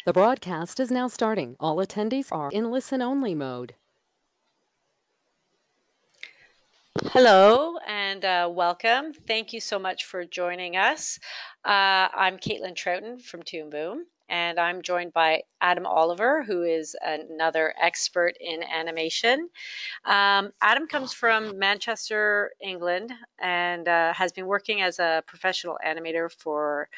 The broadcast is now starting. All attendees are in listen-only mode. Hello and welcome. Thank you so much for joining us. I'm Caitlin Troughton from Toon Boom, and I'm joined by Adam Oliver, who is another expert in animation. Adam comes from Manchester, England, and has been working as a professional animator for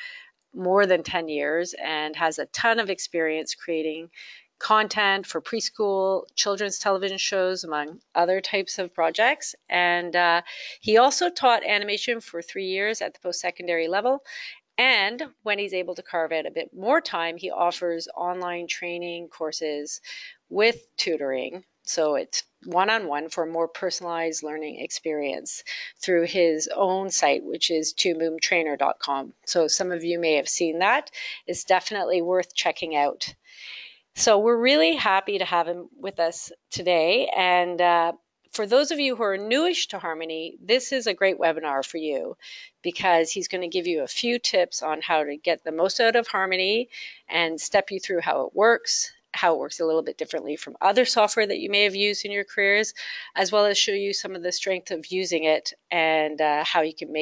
more than 10 years and has a ton of experience creating content for preschool, children's television shows, among other types of projects. And he also taught animation for 3 years at the post-secondary level. And when he's able to carve out a bit more time, he offers online training courses with tutoring. So it's one-on-one for a more personalized learning experience through his own site, which is toonboomtrainer.com. So some of you may have seen that. It's definitely worth checking out. So we're really happy to have him with us today. And for those of you who are newish to Harmony, this is a great webinar for you because he's going to give you a few tips on how to get the most out of Harmony and step you through how it works a little bit differently from other software that you may have used in your careers, as well as show you some of the strength of using it and how you can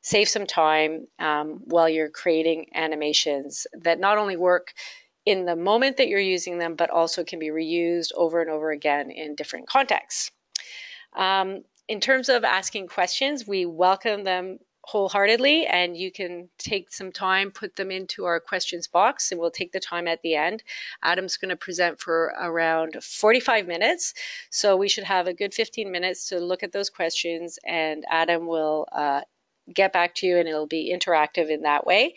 save some time while you're creating animations that not only work in the moment that you're using them, but also can be reused over and over again in different contexts. In terms of asking questions, we welcome them wholeheartedly, and you can take some time, put them into our questions box, and we'll take the time at the end. Adam's going to present for around 45 minutes, so we should have a good 15 minutes to look at those questions, and Adam will get back to you, and it'll be interactive in that way.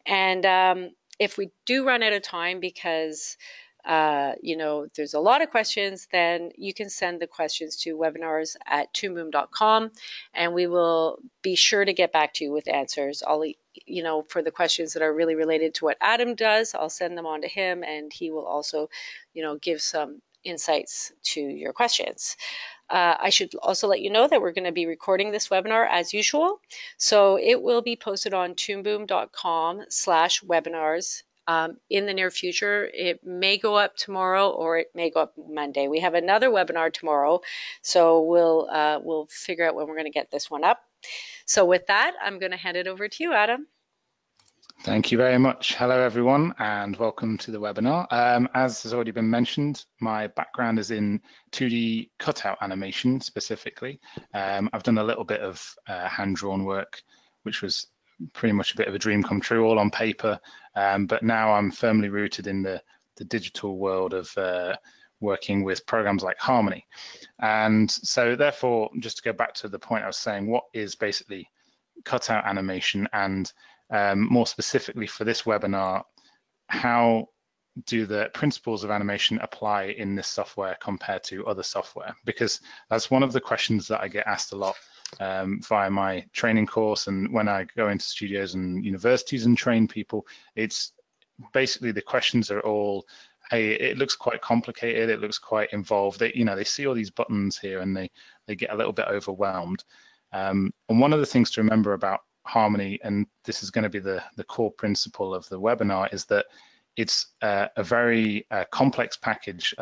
And if we do run out of time because there's a lot of questions, then you can send the questions to webinars@toonboom.com, and we will be sure to get back to you with answers. For the questions that are really related to what Adam does, I'll send them on to him, and he will also, give some insights to your questions. I should also let you know that we're going to be recording this webinar as usual. So it will be posted on toonboom.com/webinars in the near future. It may go up tomorrow or it may go up Monday. We have another webinar tomorrow, so we'll figure out when we're going to get this one up. So with that, I'm going to hand it over to you, Adam. Thank you very much. Hello, everyone, and welcome to the webinar. As has already been mentioned, my background is in 2D cutout animation specifically. I've done a little bit of hand-drawn work, which was pretty much a bit of a dream come true, all on paper. But now I'm firmly rooted in the digital world of working with programs like Harmony. And so therefore, just to go back to the point I was saying, what is basically cutout animation, and more specifically for this webinar, how do the principles of animation apply in this software compared to other software? Because that's one of the questions that I get asked a lot via my training course, and when I go into studios and universities and train people, it's basically the questions are all, hey, it looks quite complicated, it looks quite involved. They see all these buttons here and they get a little bit overwhelmed. And one of the things to remember about Harmony, and this is going to be the core principle of the webinar, is that it's a very complex package.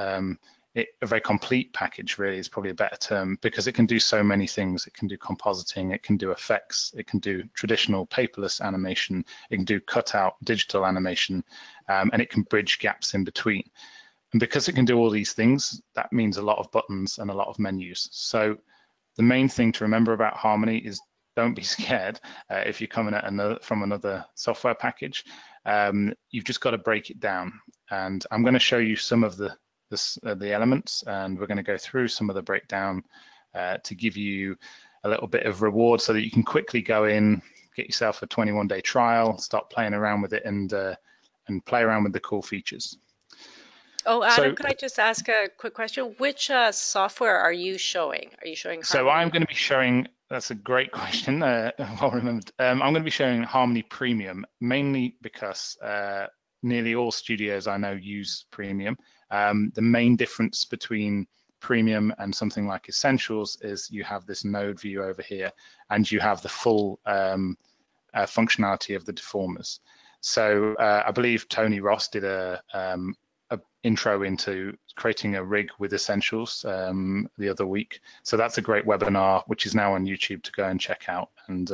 A very complete package, really, is probably a better term, because it can do so many things. It can do compositing, it can do effects, it can do traditional paperless animation, it can do cutout digital animation, and it can bridge gaps in between. And because it can do all these things, that means a lot of buttons and a lot of menus. So the main thing to remember about Harmony is don't be scared if you're coming at from another software package. You've just got to break it down. And I'm going to show you some of the elements, and we're going to go through some of the breakdown to give you a little bit of reward so that you can quickly go in, get yourself a 21-day trial, start playing around with it, and play around with the cool features. Oh, Adam, could I just ask a quick question? Which software are you showing? Are you showing Harmony? So I'm going to be showing, that's a great question, well remembered. I'm going to be showing Harmony Premium, mainly because nearly all studios I know use Premium. The main difference between Premium and something like Essentials is you have this node view over here, and you have the full functionality of the Deformers. So I believe Tony Ross did a intro into creating a rig with essentials the other week. So that's a great webinar, which is now on YouTube to go and check out and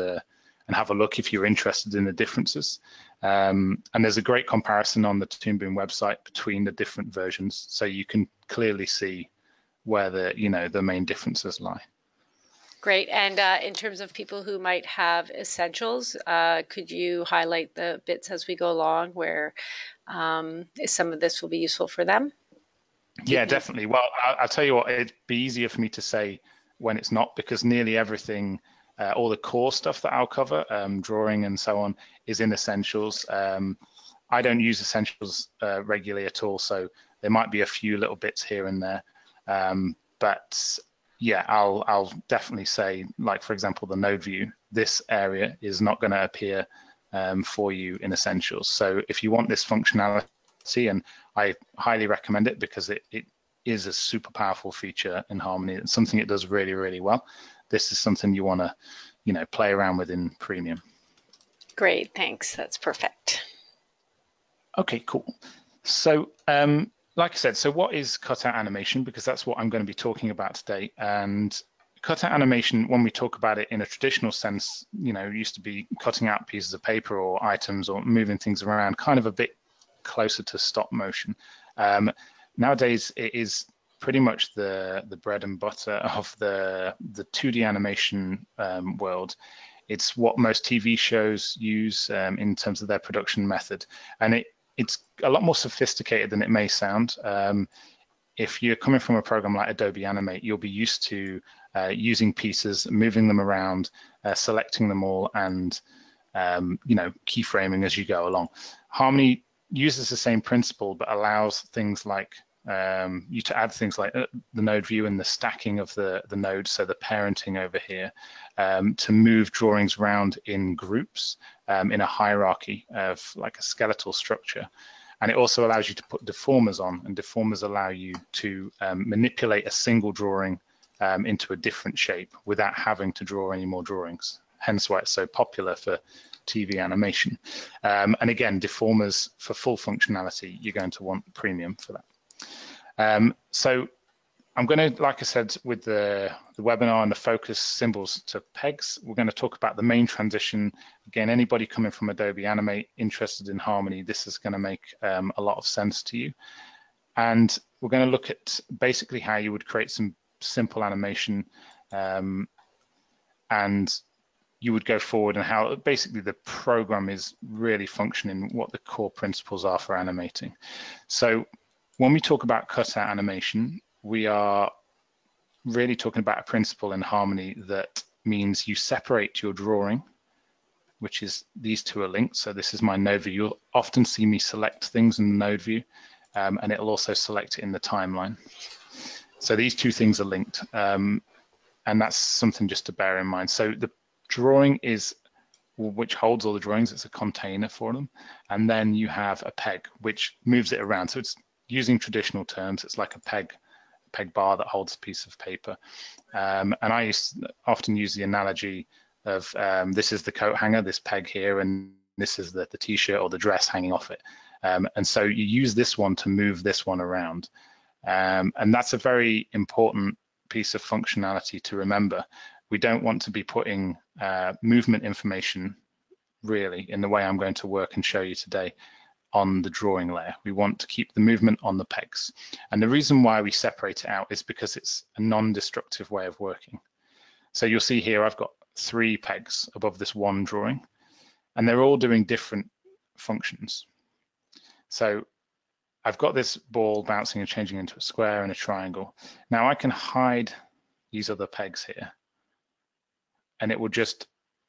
have a look if you're interested in the differences. And there's a great comparison on the Toon Boom website between the different versions, so you can clearly see where the main differences lie. Great. And in terms of people who might have essentials, could you highlight the bits as we go along where some of this will be useful for them? Yeah, definitely. Well, I'll tell you what, it'd be easier for me to say when it's not, because nearly everything, all the core stuff that I'll cover, drawing and so on, is in essentials. I don't use essentials regularly at all, so there might be a few little bits here and there. But yeah, I'll definitely say, like, for example, the node view, this area is not going to appear for you in essentials. So if you want this functionality, and I highly recommend it because it is a super powerful feature in Harmony. It's something it does really, really well. This is something you want to, play around with in Premium. Great, thanks. That's perfect. Okay, cool. So like I said, so what is cutout animation? Because that's what I'm going to be talking about today. And cutout animation, when we talk about it in a traditional sense, used to be cutting out pieces of paper or items or moving things around, kind of a bit closer to stop motion. Nowadays, it is pretty much the bread and butter of the 2D animation world. It's what most TV shows use in terms of their production method, and it's a lot more sophisticated than it may sound. If you're coming from a program like Adobe Animate, you'll be used to using pieces, moving them around, selecting them all, and keyframing as you go along. Harmony uses the same principle, but allows things like you to add things like the node view and the stacking of the nodes, so the parenting over here, to move drawings around in groups in a hierarchy of like a skeletal structure. And it also allows you to put deformers on, and deformers allow you to manipulate a single drawing into a different shape without having to draw any more drawings. Hence why it's so popular for TV animation. And again, deformers for full functionality, you're going to want Premium for that. So I'm going to, like I said, with the webinar and the focus symbols to pegs, we're going to talk about the main transition. Again, anybody coming from Adobe Animate interested in Harmony, this is going to make a lot of sense to you. And we're going to look at basically how you would create some simple animation and you would go forward, and how basically the program is really functioning, what the core principles are for animating. So when we talk about cutout animation, we are really talking about a principle in Harmony that means you separate your drawing, which is these two are linked. So this is my node view. You'll often see me select things in the node view, and it'll also select it in the timeline. So these two things are linked, and that's something just to bear in mind. So the drawing is which holds all the drawings. It's a container for them, and then you have a peg which moves it around. So it's using traditional terms. It's like a peg bar that holds a piece of paper. And I often use the analogy of this is the coat hanger, this peg here, and this is the t-shirt or the dress hanging off it. And so you use this one to move this one around. And that's a very important piece of functionality to remember. We don't want to be putting movement information, really, in the way I'm going to work and show you today, on the drawing layer. We want to keep the movement on the pegs. And the reason why we separate it out is because it's a non-destructive way of working. So you'll see here I've got 3 pegs above this one drawing, and they're all doing different functions. So I've got this ball bouncing and changing into a square and a triangle. Now I can hide these other pegs here, and it will just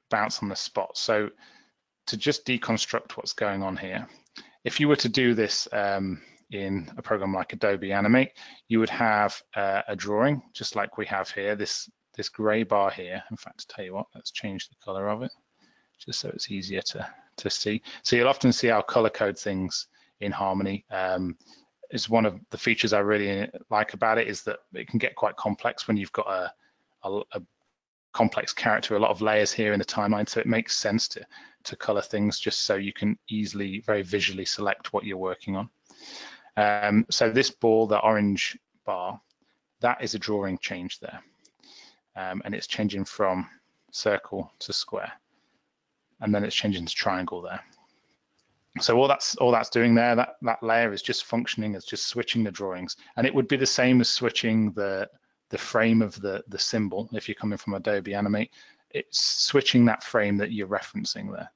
bounce on the spot. So to just deconstruct what's going on here, if you were to do this in a program like Adobe Animate, you would have a drawing, just like we have here, this gray bar here. In fact, to tell you what, let's change the color of it, just so it's easier to see. So you'll often see our color code things in Harmony. Is one of the features I really like about it, is that it can get quite complex when you've got a complex character, a lot of layers here in the timeline, so it makes sense to color things just so you can easily, very visually select what you're working on. So this ball, the orange bar, that is a drawing change there. And it's changing from circle to square. And then it's changing to triangle there. So all that's doing there, that layer is just functioning as just switching the drawings. And it would be the same as switching the frame of the symbol. If you're coming from Adobe Animate, it's switching that frame that you're referencing there.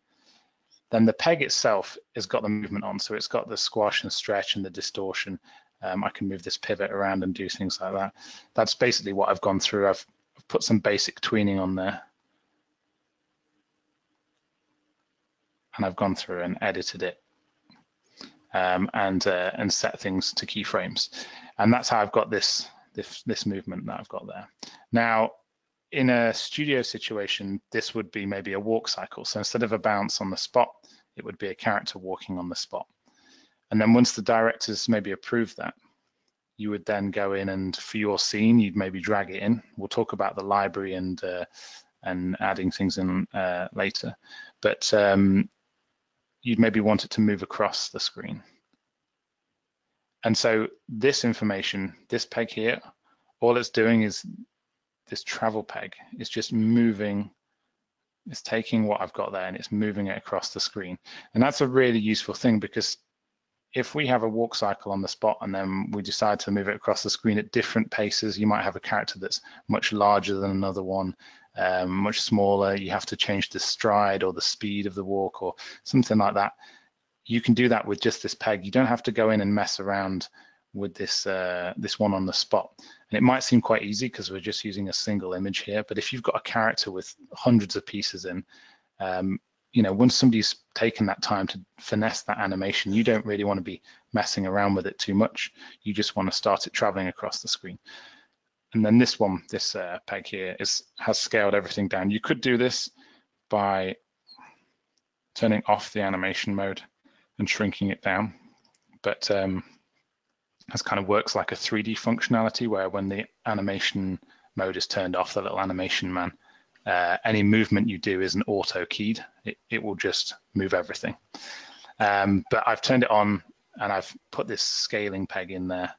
Then the peg itself has got the movement on. So it's got the squash and stretch and the distortion. I can move this pivot around and do things like that. That's basically what I've gone through. I've put some basic tweening on there. And I've gone through and edited it and set things to keyframes. And that's how I've got this movement that I've got there. Now, in a studio situation, this would be maybe a walk cycle. So instead of a bounce on the spot, it would be a character walking on the spot. And then once the directors maybe approve that, you would then go in and for your scene, you'd maybe drag it in. We'll talk about the library and adding things in later. But you'd maybe want it to move across the screen. And so this information, this peg here, all it's doing is this travel peg is just moving, it's taking what I've got there and it's moving it across the screen. And that's a really useful thing because if we have a walk cycle on the spot and then we decide to move it across the screen at different paces, you might have a character that's much larger than another one, much smaller, you have to change the stride or the speed of the walk or something like that. You can do that with just this peg. You don't have to go in and mess around with this this one on the spot. And it might seem quite easy because we're just using a single image here, but if you've got a character with hundreds of pieces in, you know, once somebody's taken that time to finesse that animation, you don't really want to be messing around with it too much. You just want to start it traveling across the screen. And then this one, this peg here, has scaled everything down. You could do this by turning off the animation mode and shrinking it down. But this kind of works like a 3D functionality where when the animation mode is turned off, the little animation man, any movement you do isn't auto-keyed. It will just move everything. But I've turned it on and I've put this scaling peg in there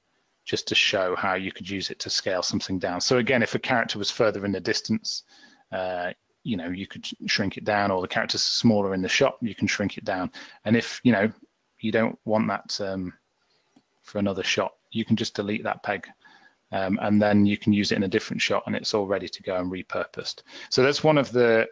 just to show how you could use it to scale something down. So again, if a character was further in the distance, you know, you could shrink it down, or the character's smaller in the shot, you can shrink it down. And if, you know, you don't want that for another shot, you can just delete that peg. And then you can use it in a different shot and it's all ready to go and repurposed. So that's one of the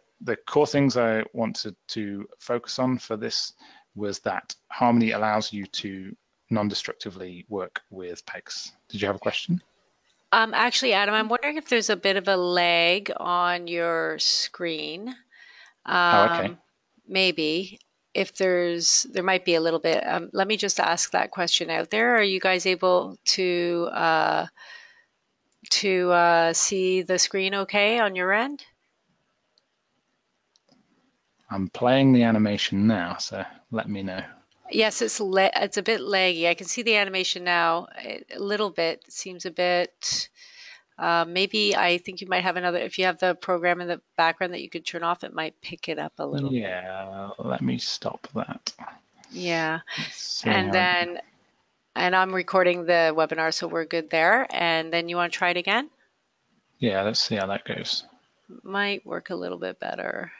core things I wanted to focus on for this, was that Harmony allows you to non-destructively work with pegs. Did you have a question? Actually, Adam, I'm wondering if there's a bit of a lag on your screen. Oh, okay. Maybe. If there might be a little bit. Let me just ask that question out there. Are you guys able to see the screen okay on your end? I'm playing the animation now, so let me know. Yes, it's a bit laggy. I can see the animation now a little bit. It seems a bit. Maybe I think you might have another. If you have the program in the background that you could turn off, it might pick it up a little bit. Yeah, let me stop that. Yeah, and then I'm recording the webinar, so we're good there. And then you want to try it again? Yeah, let's see how that goes. Might work a little bit better.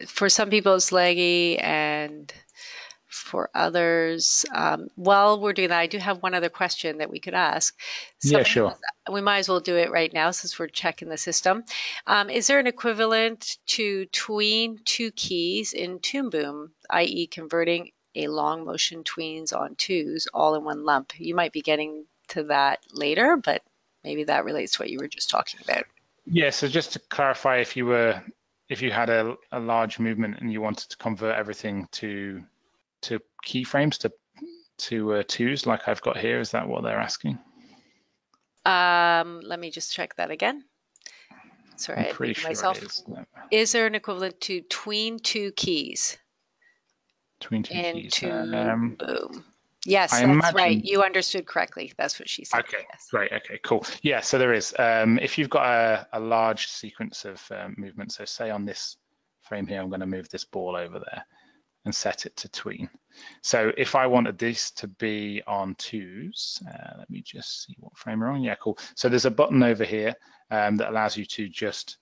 For some people, it's laggy, and for others, while we're doing that, I do have one other question that we could ask. Yeah, sure. We might as well do it right now since we're checking the system. Is there an equivalent to tween two keys in Toon Boom, i.e. converting a long motion tweens on twos all in one lump? You might be getting to that later, but maybe that relates to what you were just talking about. Yeah, so just to clarify, if you had a large movement and you wanted to convert everything to keyframes, to twos like I've got here, is that what they're asking? Let me just check that again. Sorry, I'm pretty sure myself. it is. Is there an equivalent to tween two keys? Tween two keys. Toon Boom. Yes, I that's right. imagine. You understood correctly. That's what she said. Okay, Yes. great. Okay, cool. Yeah, so there is. If you've got a large sequence of movement, so say on this frame here, I'm going to move this ball over there and set it to tween. So if I wanted this to be on twos, let me just see what frame we're on. Yeah, cool. So there's a button over here that allows you to just,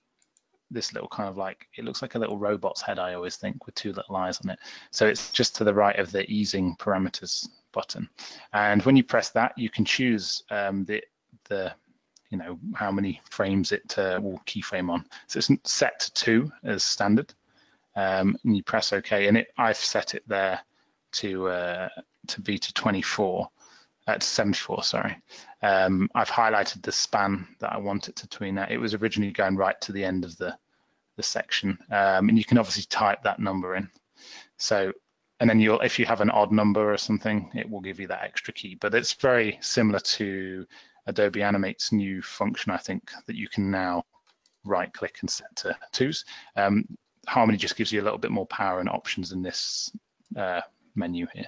this little kind of like, it looks like a little robot's head, I always think, with two little eyes on it. So it's just to the right of the easing parameters button. And when you press that, you can choose the you know, how many frames it will keyframe on. So it's set to 2 as standard. And you press OK, and I've set it there to be to 24, to 74, sorry. I've highlighted the span that I want it to tween at. It was originally going right to the end of the section, and you can obviously type that number in. So, and then if you have an odd number or something, it will give you that extra key. But it's very similar to Adobe Animate's new function, I think, that you can now right-click and set to 2s. Harmony just gives you a little bit more power and options in this menu here.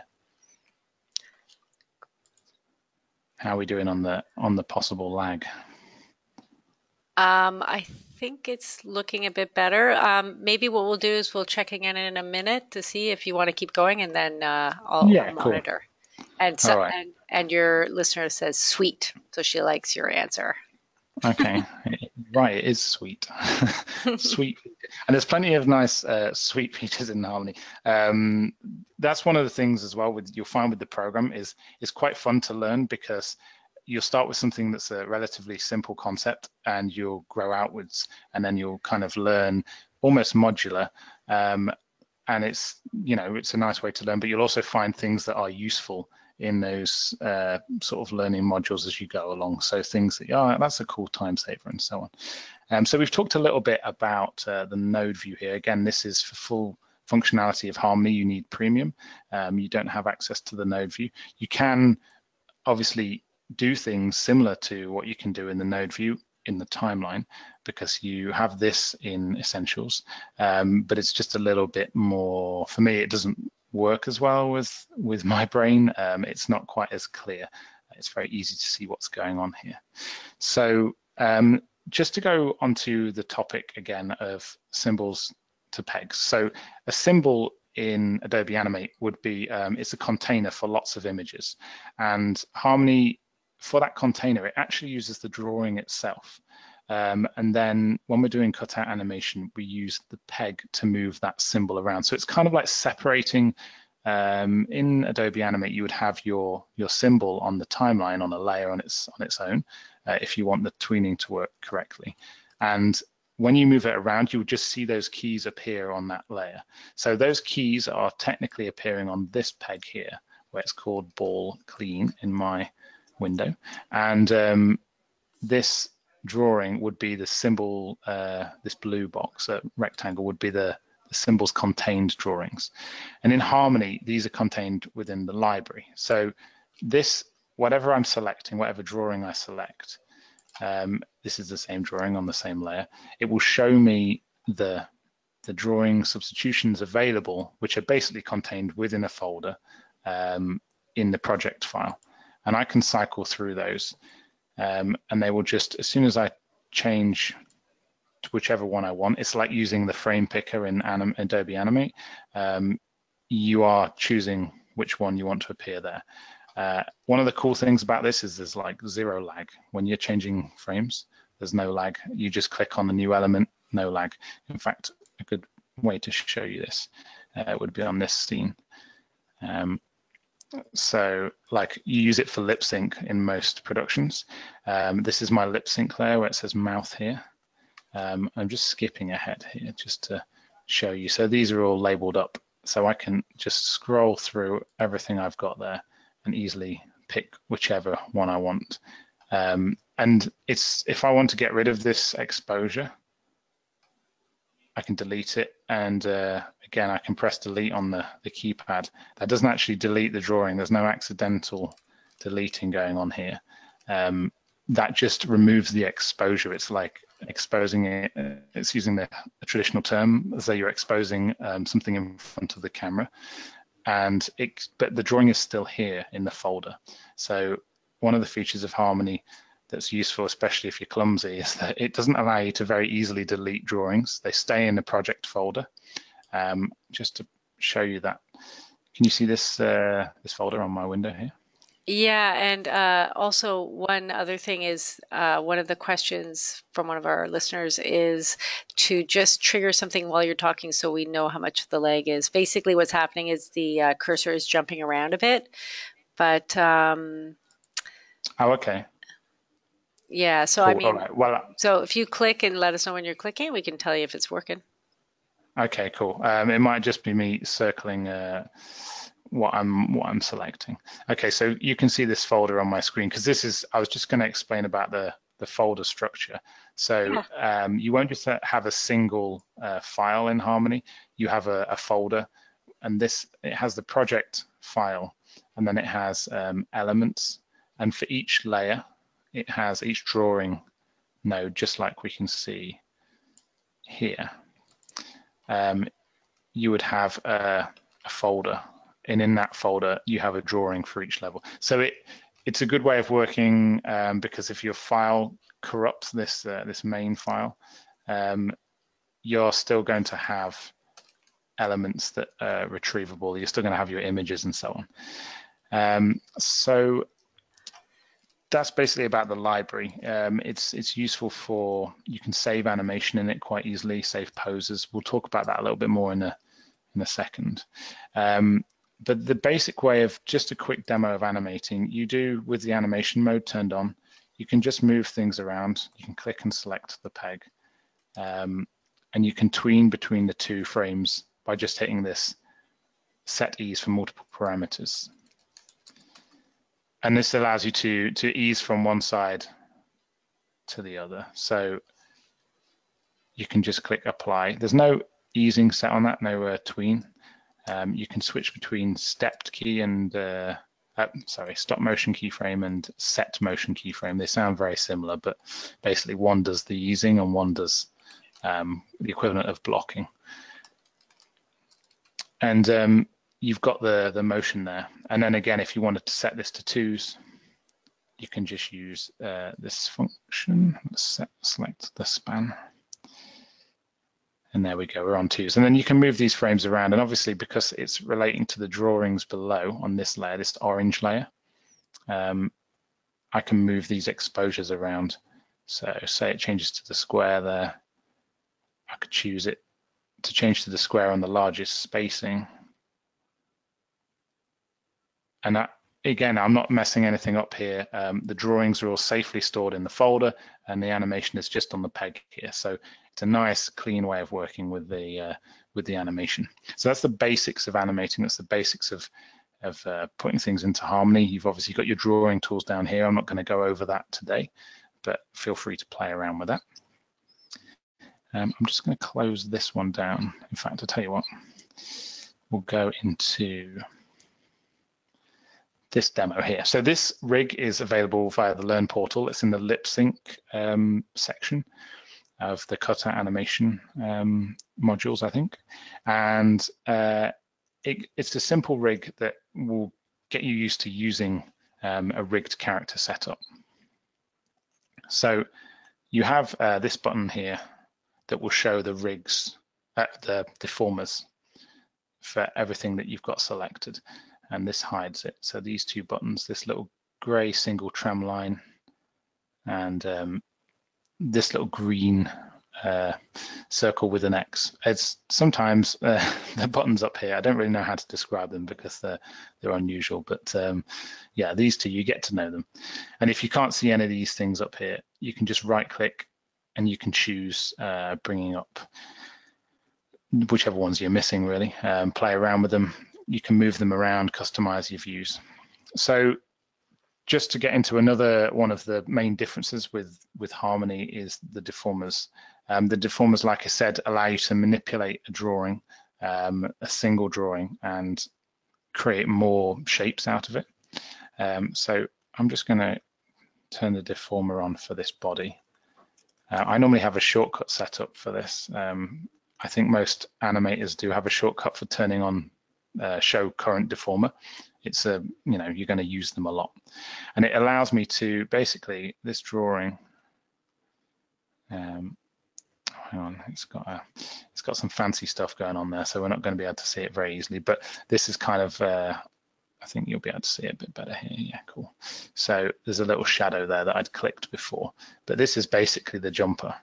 How are we doing on the possible lag? I think it's looking a bit better. Maybe what we'll do is we'll check again in a minute to see if you want to keep going, and then I'll Cool. monitor. And so, All right. and your listener says sweet, so she likes your answer. Okay, right, it is sweet. Sweet. And there's plenty of nice sweet features in Harmony. That's one of the things as well you'll find with the program is it's quite fun to learn, because you'll start with something that's a relatively simple concept and you'll grow outwards, and then you'll kind of learn almost modular. And it's, you know, it's a nice way to learn, but you'll also find things that are useful in those sort of learning modules as you go along. So things that, oh, that's a cool time saver and so on. So we've talked a little bit about the node view here. Again, this is for full functionality of Harmony. You need premium. You don't have access to the node view. You can obviously do things similar to what you can do in the node view in the timeline, because you have this in Essentials, but it's just a little bit more, for me, it doesn't work as well with my brain. It's not quite as clear. It's very easy to see what's going on here. So just to go onto the topic again of symbols to pegs. So a symbol in Adobe Animate would be, it's a container for lots of images. And Harmony, for that container, it actually uses the drawing itself. And then when we're doing cutout animation, we use the peg to move that symbol around. So it's kind of like separating, in Adobe Animate, you would have your symbol on the timeline on a layer on its own, if you want the tweening to work correctly. And when you move it around, you would just see those keys appear on that layer. So those keys are technically appearing on this peg here, where it's called ball clean in my window. And this drawing would be the symbol, this blue box, rectangle, would be the symbols contained drawings. And in Harmony, these are contained within the library. So this, whatever I'm selecting, whatever drawing I select, this is the same drawing on the same layer, it will show me the drawing substitutions available, which are basically contained within a folder in the project file. And I can cycle through those. And they will just, as soon as I change to whichever one I want, it's like using the frame picker in Adobe Animate. You are choosing which one you want to appear there. One of the cool things about this is there's like zero lag. When you're changing frames, there's no lag. You just click on the new element, no lag. In fact, a good way to show you this would be on this scene. So like you use it for lip sync in most productions. This is my lip sync layer where it says mouth here. I'm just skipping ahead here just to show you. So these are all labeled up. So I can just scroll through everything I've got there and easily pick whichever one I want. And it's, if I want to get rid of this exposure, I can delete it, and again, I can press delete on the keypad. That doesn't actually delete the drawing. There's no accidental deleting going on here. That just removes the exposure. It's like exposing it. It's using the traditional term as though you're exposing something in front of the camera. but the drawing is still here in the folder. So one of the features of Harmony that's useful, especially if you're clumsy, is that it doesn't allow you to very easily delete drawings. They stay in the project folder. Just to show you that, can you see this this folder on my window here? Yeah, and also one other thing is one of the questions from one of our listeners is to just trigger something while you're talking so we know how much the lag is. Basically, what's happening is the cursor is jumping around a bit, but Oh, okay. yeah, so I Cool. All mean, right. Well, so if you click and let us know when you're clicking, we can tell you if it's working. okay, cool. It might just be me circling what I'm selecting. Okay, so you can see this folder on my screen because this is, I was just going to explain about the folder structure. So you won't just have a single file in Harmony. You have a folder, and it has the project file, and then it has elements, and for each layer, it has each drawing node, just like we can see here. You would have a folder, and in that folder you have a drawing for each level. So it's a good way of working because if your file corrupts this main file, you're still going to have elements that are retrievable. You're still going to have your images and so on. So that's basically about the library. It's useful for, you can save animation in it quite easily, save poses. We'll talk about that a little bit more in a second. But the basic way of, just a quick demo of animating, you do with the animation mode turned on, you can just move things around. You can click and select the peg. And you can tween between the two frames by just hitting this set ease for multiple parameters. And this allows you to ease from one side to the other. So you can just click apply. There's no easing set on that, no tween. You can switch between stepped key and stop motion keyframe and set motion keyframe. They sound very similar, but basically one does the easing and one does the equivalent of blocking. And you've got the motion there. And then again, if you wanted to set this to 2s, you can just use this function. Let's select the span. And there we go, we're on 2s. And then you can move these frames around. And obviously, because it's relating to the drawings below on this layer, this orange layer, I can move these exposures around. So say it changes to the square there. I could choose it to change to the square on the largest spacing. And that, again, I'm not messing anything up here. The drawings are all safely stored in the folder, and the animation is just on the peg here. So it's a nice, clean way of working with the animation. So that's the basics of animating. That's the basics of putting things into Harmony. You've obviously got your drawing tools down here. I'm not going to go over that today, but feel free to play around with that. I'm just going to close this one down. In fact, I'll tell you what, we'll go into this demo here. So this rig is available via the Learn portal. It's in the lip sync section of the Cutout Animation modules, I think. And it's a simple rig that will get you used to using a rigged character setup. So you have this button here that will show the rigs, the deformers for everything that you've got selected. And this hides it. So these two buttons, this little gray single tram line and this little green circle with an X. It's sometimes the buttons up here, I don't really know how to describe them because they're unusual, but yeah, these two, you get to know them. And if you can't see any of these things up here, you can just right click and you can choose bringing up whichever ones you're missing, really. Play around with them. You can move them around, customize your views. So just to get into another one of the main differences with Harmony is the deformers. The deformers, like I said, allow you to manipulate a drawing, a single drawing, and create more shapes out of it. So I'm just going to turn the deformer on for this body. I normally have a shortcut set up for this. I think most animators do have a shortcut for turning on show current deformer. It's a, you're going to use them a lot. And it allows me to basically, this drawing, hang on, it's got some fancy stuff going on there, so we're not going to be able to see it very easily, but this is kind of, I think you'll be able to see it a bit better here. Yeah, cool. So there's a little shadow there that I'd clicked before, but this is basically the jumper,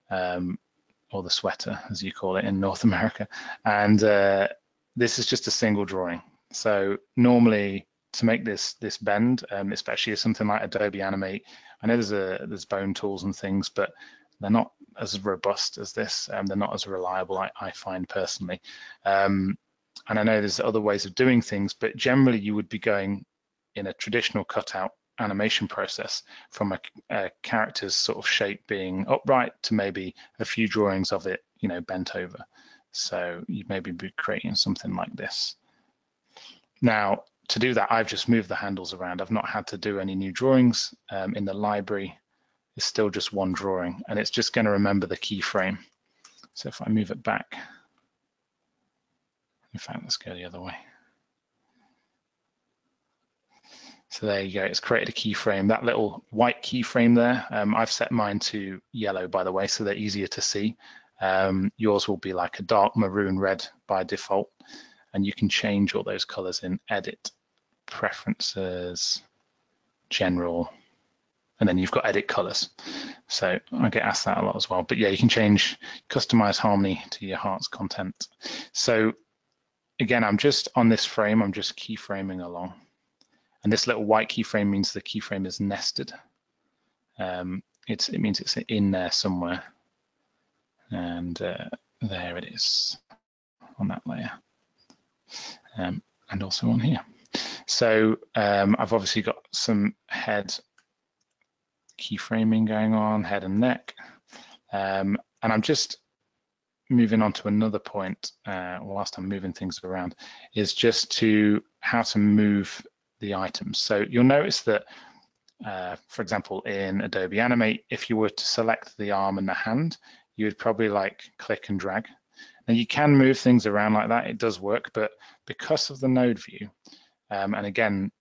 or the sweater, as you call it in North America. And this is just a single drawing. So normally to make this bend, especially something like Adobe Animate, I know there's bone tools and things, but they're not as robust as this. They're not as reliable, I find personally. And I know there's other ways of doing things, but generally you would be going in a traditional cutout animation process from a character's sort of shape being upright to maybe a few drawings of it, bent over. So you'd maybe be creating something like this. Now, to do that, I've just moved the handles around. I've not had to do any new drawings. In the library, it's still just one drawing, and it's just going to remember the keyframe. So if I move it back, in fact, let's go the other way. So there you go, it's created a keyframe. That little white keyframe there, I've set mine to yellow, by the way, so they're easier to see. Yours will be like a dark maroon red by default, and you can change all those colors in Edit, Preferences, General, and then you've got Edit Colors. So I get asked that a lot as well. But yeah, you can customize harmony to your heart's content. So again, I'm just on this frame, I'm just keyframing along. And this little white keyframe means the keyframe is nested. It means it's in there somewhere. And there it is on that layer. And also on here. So I've obviously got some head keyframing going on, head and neck. And I'm just moving on to another point whilst I'm moving things around, is just how to move the items. So you'll notice that, for example, in Adobe Animate, if you were to select the arm and the hand, you would probably click and drag. And you can move things around like that, it does work, but because of the node view, and again,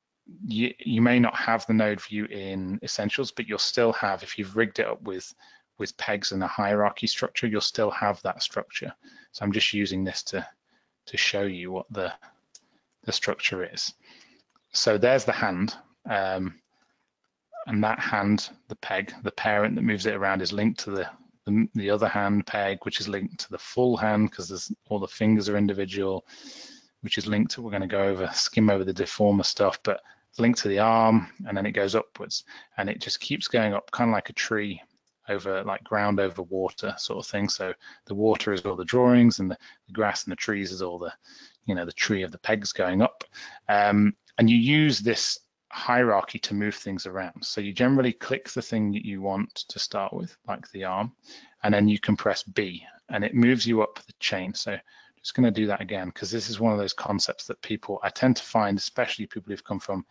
you may not have the node view in Essentials, but you'll still have, if you've rigged it up with pegs and a hierarchy structure, you'll still have that structure. So I'm just using this to show you what the structure is. So there's the hand, and that hand, the peg, the parent that moves it around is linked to the other hand peg, which is linked to the full hand because all the fingers are individual, which is linked to, we're going to skim over the deformer stuff, but it's linked to the arm, and then it goes upwards, and it just keeps going up, kind of like a tree over, like ground over water sort of thing. So the water is all the drawings, and the grass and the trees is all the, the tree of the pegs going up. And you use this hierarchy to move things around. So you generally click the thing that you want to start with, like the arm, and then you can press B, and it moves you up the chain. So just going to do that again, because this is one of those concepts that I tend to find, especially people who've come from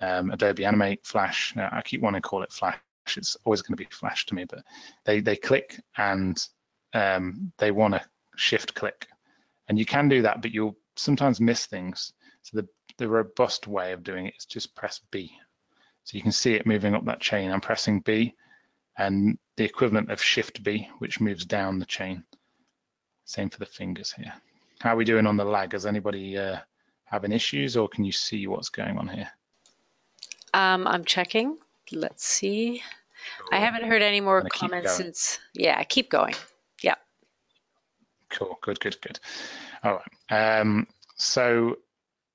Adobe Animate, Flash. I keep wanting to call it Flash. It's always going to be Flash to me, but they click and they want to shift click. And you can do that, but you'll sometimes miss things. So the robust way of doing it is just press B. So you can see it moving up that chain. I'm pressing B, and the equivalent of Shift B, which moves down the chain. Same for the fingers here. How are we doing on the lag? Has anybody having issues, or can you see what's going on here? I'm checking. Let's see. Cool. I haven't heard any more comments since. Yeah, keep going. Yeah. Cool. Good. All right. So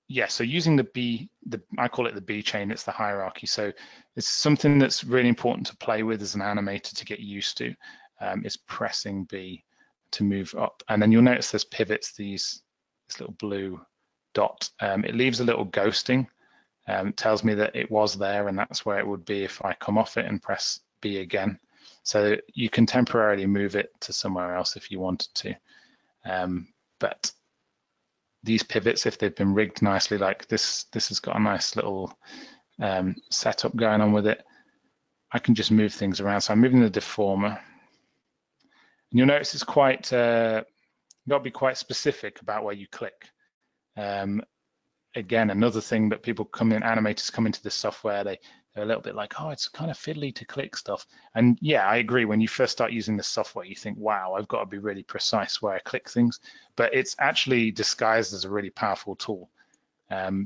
using the B, I call it the B chain. It's the hierarchy. So it's something that's really important to play with as an animator to get used to. Is pressing B to move up, and then you'll notice there's pivots. This little blue dot. It leaves a little ghosting. It tells me that it was there, and that's where it would be if I come off it and press B again. So you can temporarily move it to somewhere else if you wanted to. But these pivots, if they've been rigged nicely, like this has got a nice little setup going on with it, I can just move things around. So I'm moving the deformer. And you'll notice it's quite, you've got to be quite specific about where you click. Again, another thing that animators come into this software, they're a little bit like, oh, it's kind of fiddly to click stuff. And yeah, I agree. When you first start using this software, you think, wow, I've got to be really precise where I click things. But it's actually disguised as a really powerful tool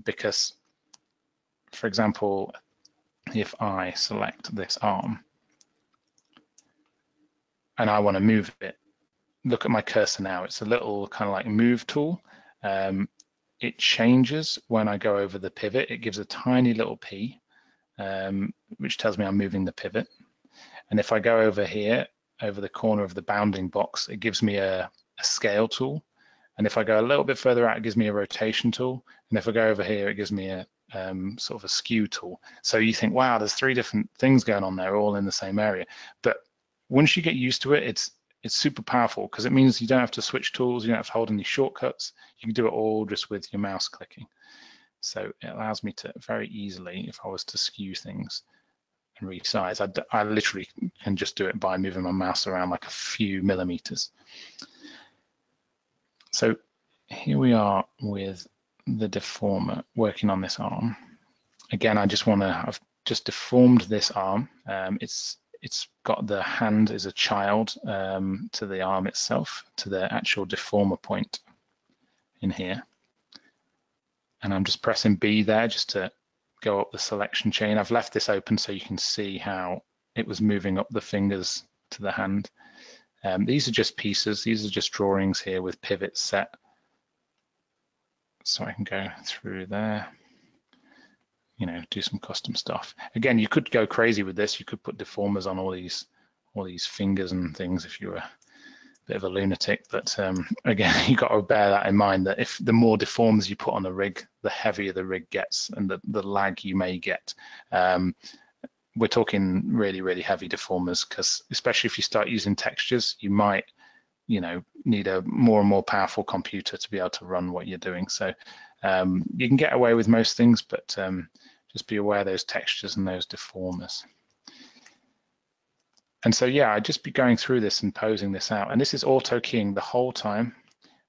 because, for example, if I select this arm and I want to move it, look at my cursor now. It's a little kind of like move tool. It changes when I go over the pivot. It gives a tiny little P, which tells me I'm moving the pivot. And if I go over here, over the corner of the bounding box, it gives me a scale tool. And if I go a little bit further out, it gives me a rotation tool. And if I go over here, it gives me a sort of a skew tool. So you think, wow, there's 3 different things going on there, all in the same area. But once you get used to it, it's super powerful because it means you don't have to switch tools, you don't have to hold any shortcuts. You can do it all just with your mouse clicking. So it allows me to very easily, if I was to skew things and resize, I literally can just do it by moving my mouse around like a few millimeters. So here we are with the deformer working on this arm. Again, I've just deformed this arm. It's got the hand as a child to the arm itself, to the actual deformer point in here. And I'm just pressing B there just to go up the selection chain. I've left this open so you can see how it was moving up the fingers to the hand. These are just pieces. These are just drawings here with pivots set. So I can go through there, you know, do some custom stuff. Again, you could go crazy with this. You could put deformers on all these fingers and things if you were a bit of a lunatic. But again, you got to bear that in mind, that if the more deformers you put on the rig, the heavier the rig gets and the lag you may get. We're talking really, really heavy deformers because especially if you start using textures, you might, you know, need a more and more powerful computer to be able to run what you're doing. So you can get away with most things, but just be aware of those textures and those deformers. And so, yeah, I'd just be going through this and posing this out. And this is auto keying the whole time.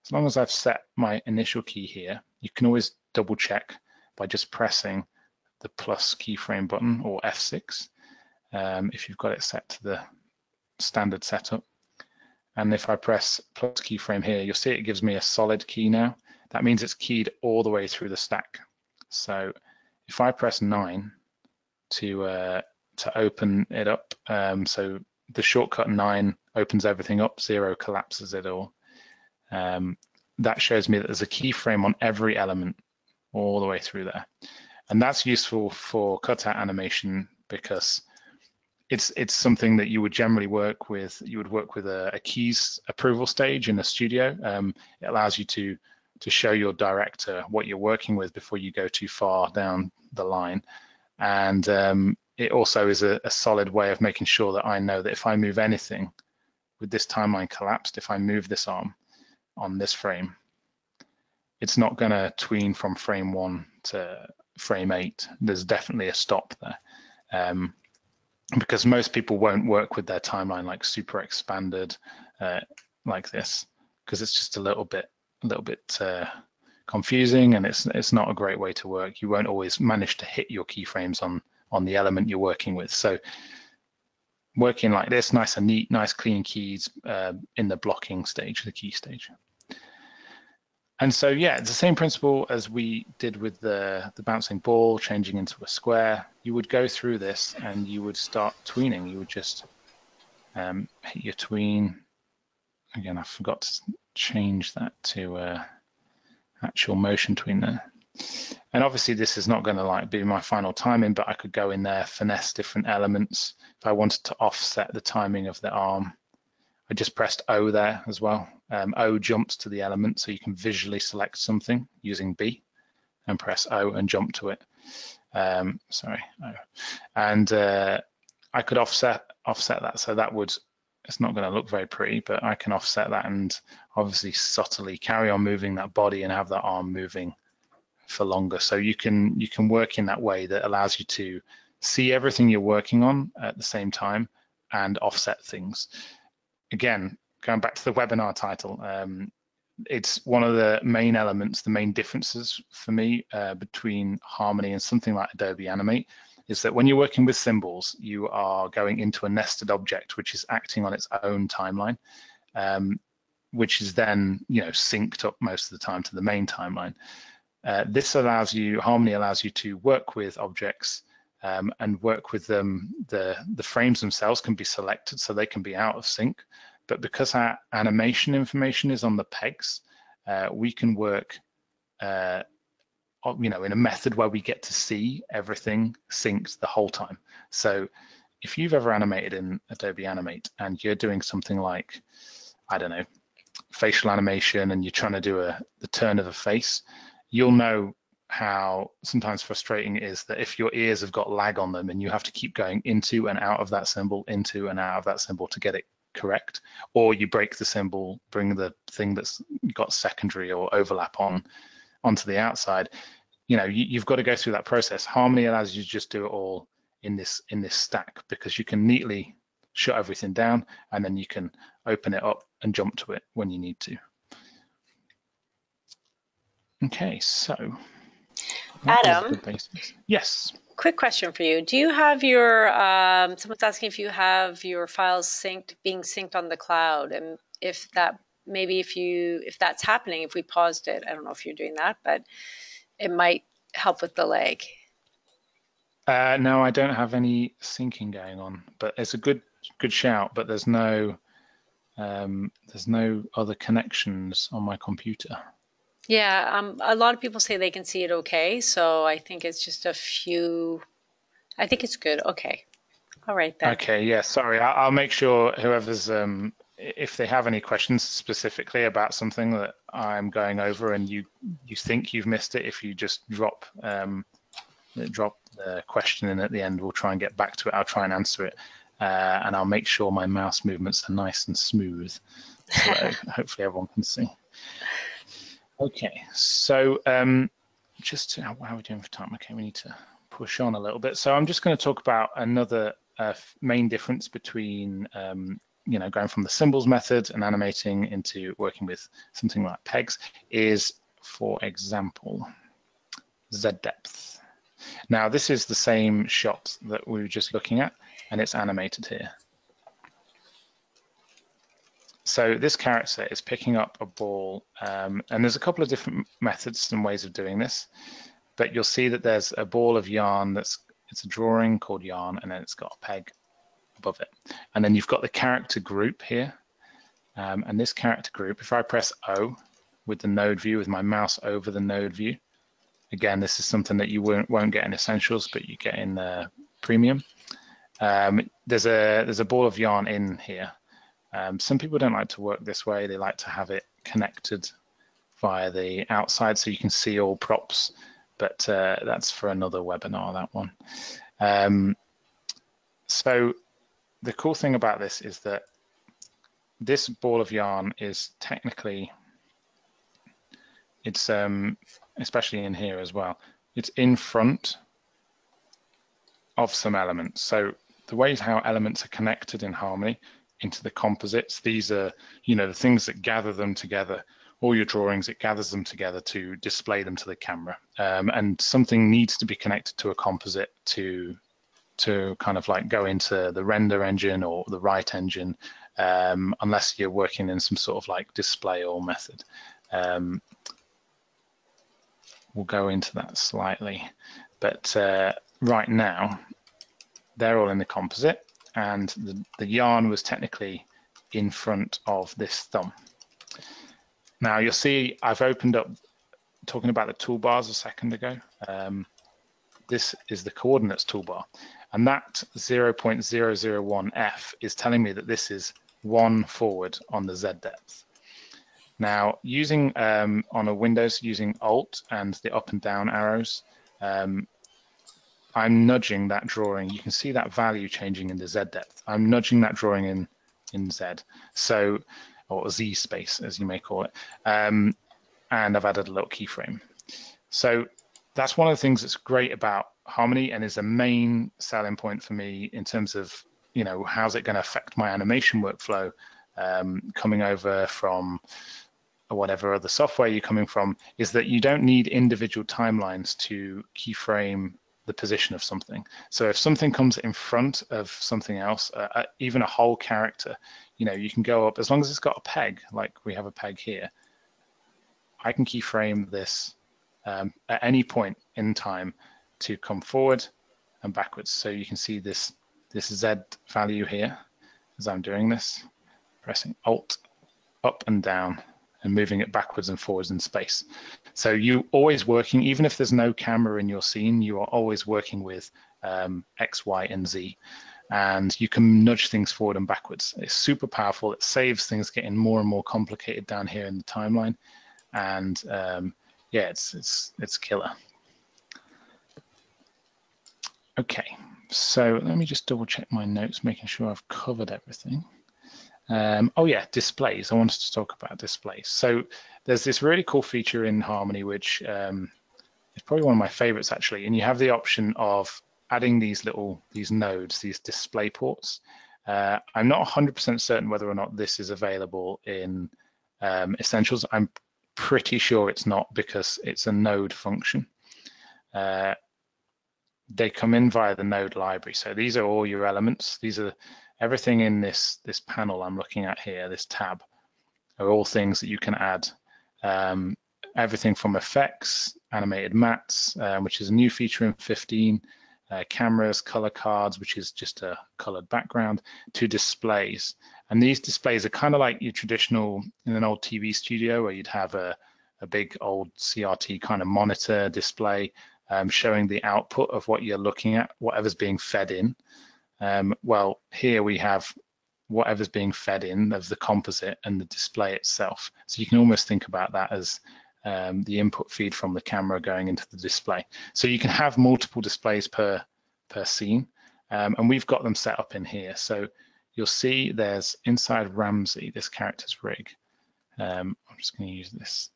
As long as I've set my initial key here, you can always double check by just pressing the plus keyframe button or F6 if you've got it set to the standard setup. And if I press plus keyframe here, you'll see it gives me a solid key now. That means it's keyed all the way through the stack. So if I press 9 to open it up, so the shortcut 9 opens everything up, 0 collapses it all. That shows me that there's a keyframe on every element all the way through there. And that's useful for cutout animation because it's something that you would generally work with. You would work with a keys approval stage in a studio. It allows you to show your director what you're working with before you go too far down the line. And it also is a solid way of making sure that I know that if I move anything with this timeline collapsed, if I move this arm on this frame, it's not going to tween from frame 1 to frame 8. There's definitely a stop there. Because most people won't work with their timeline like super expanded like this, because it's just a little bit confusing, and it's not a great way to work. You won't always manage to hit your keyframes on the element you're working with. So working like this, nice and neat, nice clean keys in the blocking stage, the key stage. And so, yeah, it's the same principle as we did with the bouncing ball, changing into a square. You would go through this and you would start tweening. You would just hit your tween. Again, I forgot to change that to actual motion tween there. And obviously this is not going to like be my final timing, but I could go in there, finesse different elements. If I wanted to offset the timing of the arm, I just pressed O there as well. O jumps to the element, so you can visually select something using B and press O and jump to it. Sorry, O. And I could offset that, so that would, it's not going to look very pretty, but I can offset that and obviously subtly carry on moving that body and have that arm moving for longer. So you can work in that way that allows you to see everything you're working on at the same time and offset things. Again, going back to the webinar title, it's one of the main elements, the main differences for me between Harmony and something like Adobe Animate is that when you're working with symbols, you are going into a nested object which is acting on its own timeline, which is then synced up most of the time to the main timeline. This allows you, Harmony allows you to work with objects and work with them. The frames themselves can be selected so they can be out of sync, but because our animation information is on the pegs, we can work in a method where we get to see everything synced the whole time. So if you've ever animated in Adobe Animate and you're doing something like, I don't know, facial animation, and you're trying to do the turn of a face, you'll know how sometimes frustrating it is that if your ears have got lag on them and you have to keep going into and out of that symbol, into and out of that symbol to get it correct, or you break the symbol, bring the thing that's got secondary or overlap onto the outside, you've got to go through that process. Harmony allows you to just do it all in this stack, because you can neatly shut everything down and then you can open it up and jump to it when you need to. Okay, so Adam, yes. Quick question for you. Do you have your, someone's asking if you have your files being synced on the cloud, and if that's happening, if we paused it, I don't know if you're doing that, but it might help with the lag. No, I don't have any syncing going on, but it's a good shout, but there's no other connections on my computer. Yeah, a lot of people say they can see it okay, so I think it's just a few. I think it's good. Okay. All right then. Okay, yeah, sorry. I'll make sure whoever's, if they have any questions specifically about something that I'm going over and you think you've missed it, if you just drop the question in at the end, we'll try and get back to it. I'll try and answer it, and I'll make sure my mouse movements are nice and smooth, so hopefully everyone can see. Okay, so how are we doing for time? Okay, we need to push on a little bit. So I'm just going to talk about another main difference between going from the symbols method and animating into working with something like pegs is, for example, Zed Depth. Now this is the same shot that we were just looking at, and it's animated here. So this character is picking up a ball, and there's a couple of different methods and ways of doing this, but you'll see that there's a ball of yarn it's a drawing called yarn, and then it's got a peg above it. And then you've got the character group here, and this character group, if I press O with the node view, with my mouse over the node view, again, this is something that you won't get in Essentials, but you get in Premium. There's a ball of yarn in here. Some people don't like to work this way. They like to have it connected via the outside so you can see all props, but that's for another webinar, that one. So the cool thing about this is that this ball of yarn is technically, it's especially in here as well, it's in front of some elements. So the ways how elements are connected in Harmony into the composites, these are the things that gather them together. All your drawings, it gathers them together to display them to the camera, and something needs to be connected to a composite to kind of like go into the render engine or the write engine, unless you're working in some sort of like display all method. We'll go into that slightly, but right now they're all in the composite, and the yarn was technically in front of this thumb. Now you'll see I've opened up talking about the toolbars a second ago. This is the coordinates toolbar, and that 0.001F is telling me that this is 1 forward on the Z depth. Now using on a Windows, using Alt and the up and down arrows, I'm nudging that drawing. You can see that value changing in the Z depth. I'm nudging that drawing in Z, so, or Z space as you may call it, and I've added a little keyframe. So that's one of the things that's great about Harmony and is a main selling point for me in terms of how's it going to affect my animation workflow, coming over from or whatever other software you're coming from, is that you don't need individual timelines to keyframe the position of something. So if something comes in front of something else, even a whole character, you can go up, as long as it's got a peg, like we have a peg here, I can keyframe this at any point in time to come forward and backwards. So you can see this Z value here as I'm doing this, pressing Alt, up and down, and moving it backwards and forwards in space. So you're always working, even if there's no camera in your scene, you are always working with X, Y, and Z. And you can nudge things forward and backwards. It's super powerful. It saves things getting more and more complicated down here in the timeline. And yeah, it's killer. Okay, so let me just double check my notes, making sure I've covered everything. Oh yeah, displays. I wanted to talk about displays. So there's this really cool feature in Harmony, which is probably one of my favorites actually. And you have the option of adding these nodes, these display ports. I'm not 100% certain whether or not this is available in Essentials. I'm pretty sure it's not, because it's a node function. They come in via the node library. So these are all your elements. These are everything in this panel I'm looking at here, this tab, are all things that you can add. Everything from effects, animated mats, which is a new feature in 15, cameras, color cards, which is just a colored background, to displays. And these displays are kind of like your traditional, in an old TV studio, where you'd have a big old CRT kind of monitor display showing the output of what you're looking at, whatever's being fed in. Well, here we have whatever's being fed in of the composite and the display itself. So you can almost think about that as the input feed from the camera going into the display. So you can have multiple displays per scene, and we've got them set up in here. So you'll see there's inside Ramsey, this character's rig. I'm just going to use this.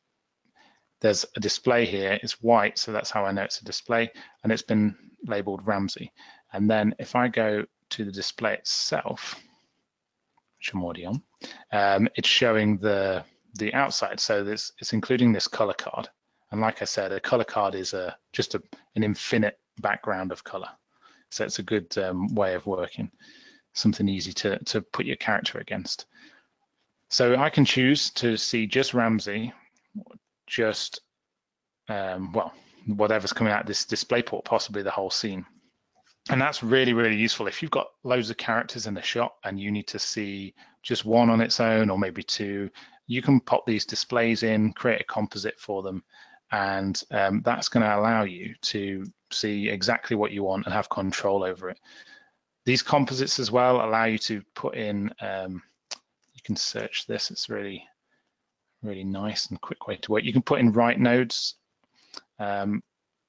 There's a display here. It's white, so that's how I know it's a display, and it's been labeled Ramsey. And then if I go to the display itself, which I'm already on, it's showing the outside. So it's including this color card. And like I said, a color card is just an infinite background of color. So it's a good way of working, something easy to put your character against. So I can choose to see just Ramsey, just, well, whatever's coming out of this display port, possibly the whole scene. And that's really, really useful. If you've got loads of characters in the shot and you need to see just one on its own, or maybe two, you can pop these displays in, create a composite for them, and that's going to allow you to see exactly what you want and have control over it. These composites as well allow you to put in, you can search this, it's really, really nice and quick way to work. You can put in write nodes.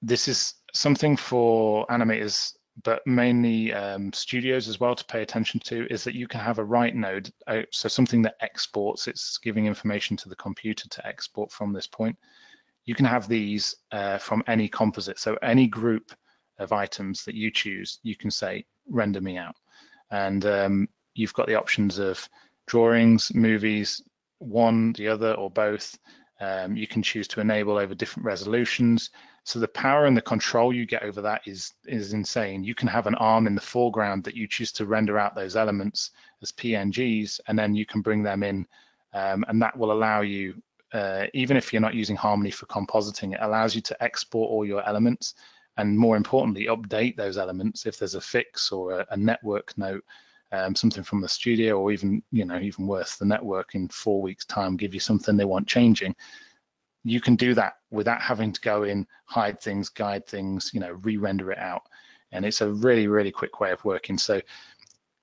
This is something for animators, but mainly studios as well, to pay attention to, is that you can have a write node, so something that exports, it's giving information to the computer to export from this point. You can have these from any composite, so any group of items that you choose, you can say, render me out. And you've got the options of drawings, movies, one, the other, or both. You can choose to enable over different resolutions. So the power and the control you get over that is insane. You can have an arm in the foreground that you choose to render out those elements as PNGs, and then you can bring them in, and that will allow you, even if you're not using Harmony for compositing, it allows you to export all your elements, and more importantly, update those elements if there's a fix or a network note, something from the studio, or even, even worse, the network in 4 weeks' time give you something they want changing. You can do that without having to go in, hide things, guide things, re-render it out. And it's a really, really quick way of working. So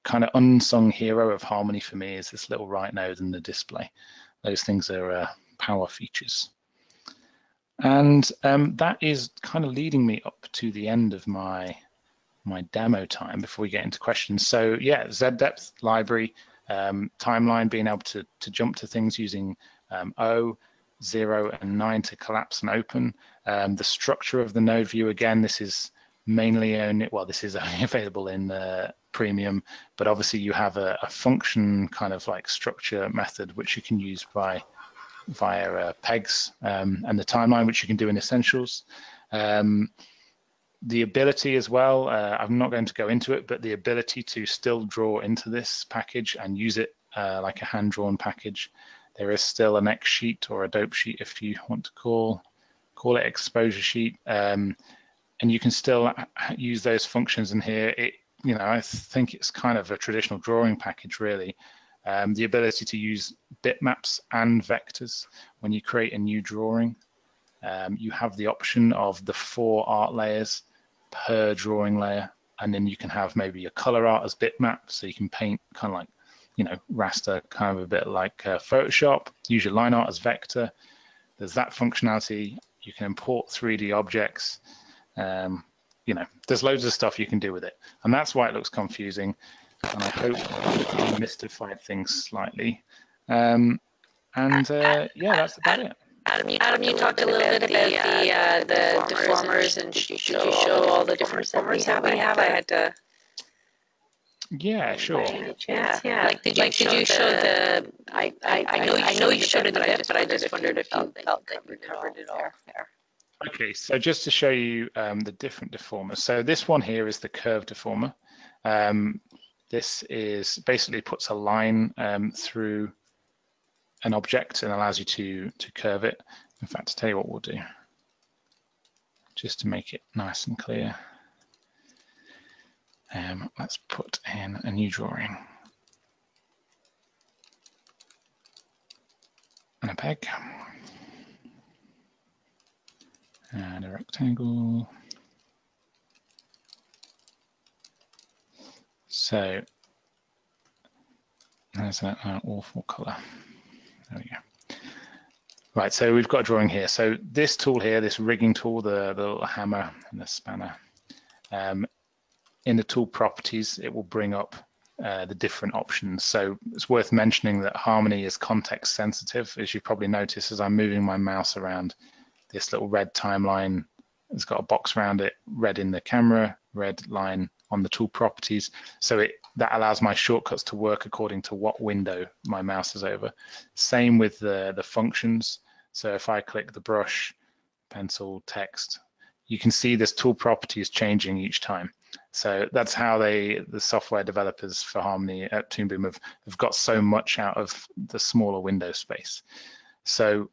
kind of unsung hero of Harmony for me is this little write node and the display. Those things are power features. And that is kind of leading me up to the end of my demo time before we get into questions. So yeah, Zed Depth library, timeline, being able to jump to things using O, 0, and 9 to collapse and open. The structure of the node view, again, this is mainly only, well, this is only available in premium, but obviously you have a function kind of like structure method which you can use by via pegs and the timeline, which you can do in Essentials. The ability as well, I'm not going to go into it, but the ability to still draw into this package and use it like a hand-drawn package. There is still an X sheet or a dope sheet, if you want to call it exposure sheet, and you can still use those functions in here. I think it's kind of a traditional drawing package, really. The ability to use bitmaps and vectors when you create a new drawing. You have the option of the 4 art layers per drawing layer, and then you can have maybe your color art as bitmap, so you can paint kind of like, raster, kind of a bit like Photoshop. Use your line art as vector. There's that functionality. You can import 3D objects. There's loads of stuff you can do with it, and that's why it looks confusing, and I hope I mystified things slightly. Yeah, that's about it. Adam, you talked a little bit about the deformers, and did you show all the different deformers that we have? I had to. Yeah, sure. Yeah. Like, did you show the? I know you showed it a bit, but I just wondered if you felt that we covered it all there. Okay, so just to show you the different deformers. So this one here is the curve deformer. This is basically puts a line through an object and allows you to curve it. In fact, to tell you what we'll do, just to make it nice and clear, let's put in a new drawing and a peg and a rectangle. So there's an awful color. There we go. Right, so we've got a drawing here. So this tool here, this rigging tool, the little hammer and the spanner, in the tool properties, it will bring up the different options. So it's worth mentioning that Harmony is context sensitive. As you probably notice, as I'm moving my mouse around, this little red timeline has got a box around it, red in the camera, red line on the tool properties. So that allows my shortcuts to work according to what window my mouse is over. Same with the functions. So if I click the brush, pencil, text, you can see this tool property is changing each time. So that's how the software developers for Harmony at Toon Boom have got so much out of the smaller window space. So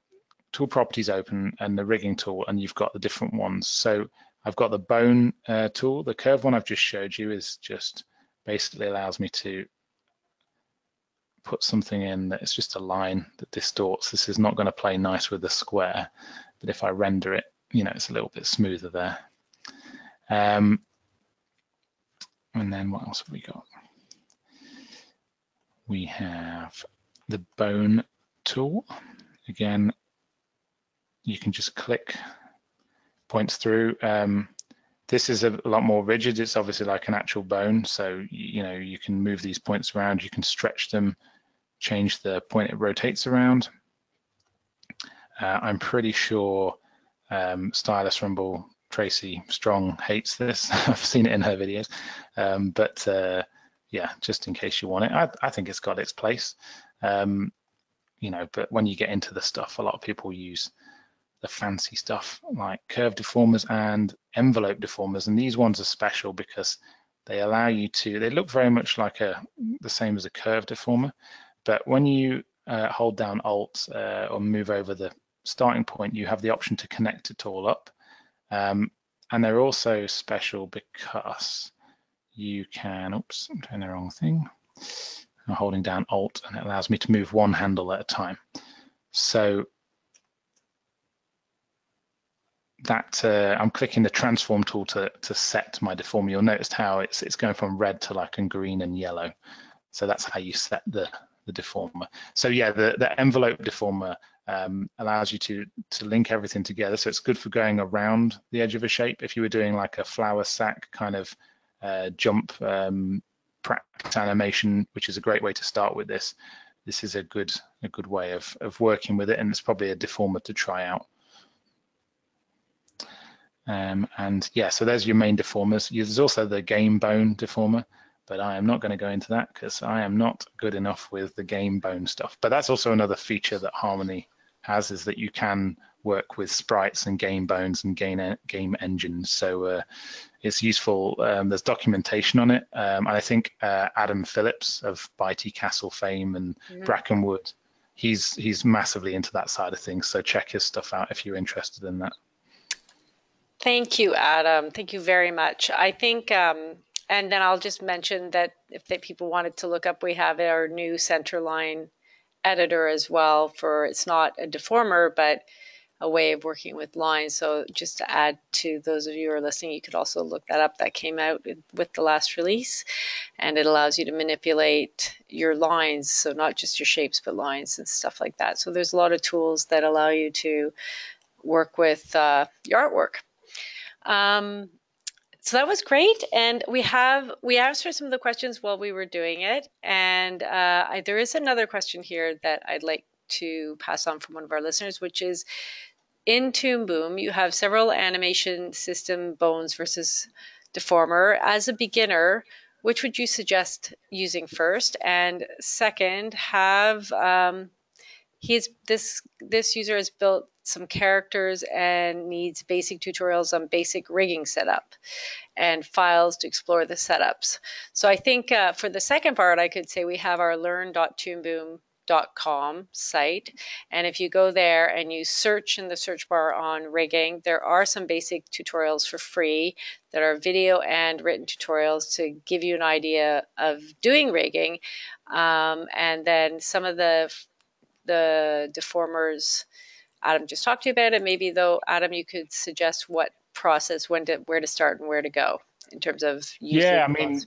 tool properties open and the rigging tool, and you've got the different ones. So I've got the bone tool. The curve one I've just showed you is just basically allows me to put something in that it's just a line that distorts. This is not going to play nice with the square, but if I render it, it's a little bit smoother there. And then what else have we got? We have the bone tool. Again, you can just click, points through. This is a lot more rigid. It's obviously like an actual bone, so you can move these points around. You can stretch them, change the point it rotates around. I'm pretty sure Stylus Rumble Tracy Strong hates this. I've seen it in her videos, but yeah, just in case you want it, I think it's got its place. But when you get into the stuff, a lot of people use the fancy stuff like curve deformers and envelope deformers, and these ones are special because they allow you to, they look very much like the same as a curve deformer, but when you hold down Alt or move over the starting point, you have the option to connect it all up, and they're also special because you can, oops, I'm doing the wrong thing, I'm holding down Alt and it allows me to move one handle at a time. So that I'm clicking the transform tool to set my deformer. You'll notice how it's going from red to like green and yellow. So that's how you set the deformer. So yeah, the envelope deformer allows you to link everything together. So it's good for going around the edge of a shape. If you were doing like a flower sack kind of jump practice animation, which is a great way to start with this. This is a good way of working with it, and it's probably a deformer to try out. And yeah, so there's your main deformers. There's also the game bone deformer, but I am not going to go into that because I am not good enough with the game bone stuff. But that's also another feature that Harmony has is that you can work with sprites and game bones and game engines. So it's useful. There's documentation on it. And I think Adam Phillips of Bitey Castle fame and Brackenwood, he's massively into that side of things. So check his stuff out if you're interested in that. Thank you, Adam. Thank you very much. I think, and then I'll just mention that if people wanted to look up, we have our new centerline editor as well for, it's not a deformer, but a way of working with lines. So just to add to those of you who are listening, you could also look that up. That came out with the last release, and it allows you to manipulate your lines. So not just your shapes, but lines and stuff like that. So there's a lot of tools that allow you to work with your artwork. So that was great, and we answered some of the questions while we were doing it, and there is another question here that I'd like to pass on from one of our listeners, which is, in Toon Boom, you have several animation system bones versus Deformer. As a beginner, which would you suggest using first? And second, this user has built some characters and needs basic tutorials on basic rigging setup and files to explore the setups. So I think for the second part, I could say we have our learn.toonboom.com site. And if you go there and you search in the search bar on rigging, there are some basic tutorials for free that are video and written tutorials to give you an idea of doing rigging. And then some of the deformers Adam just talked to you about it. Maybe though, Adam, you could suggest what process, where to start and where to go in terms of using. Yeah, I mean,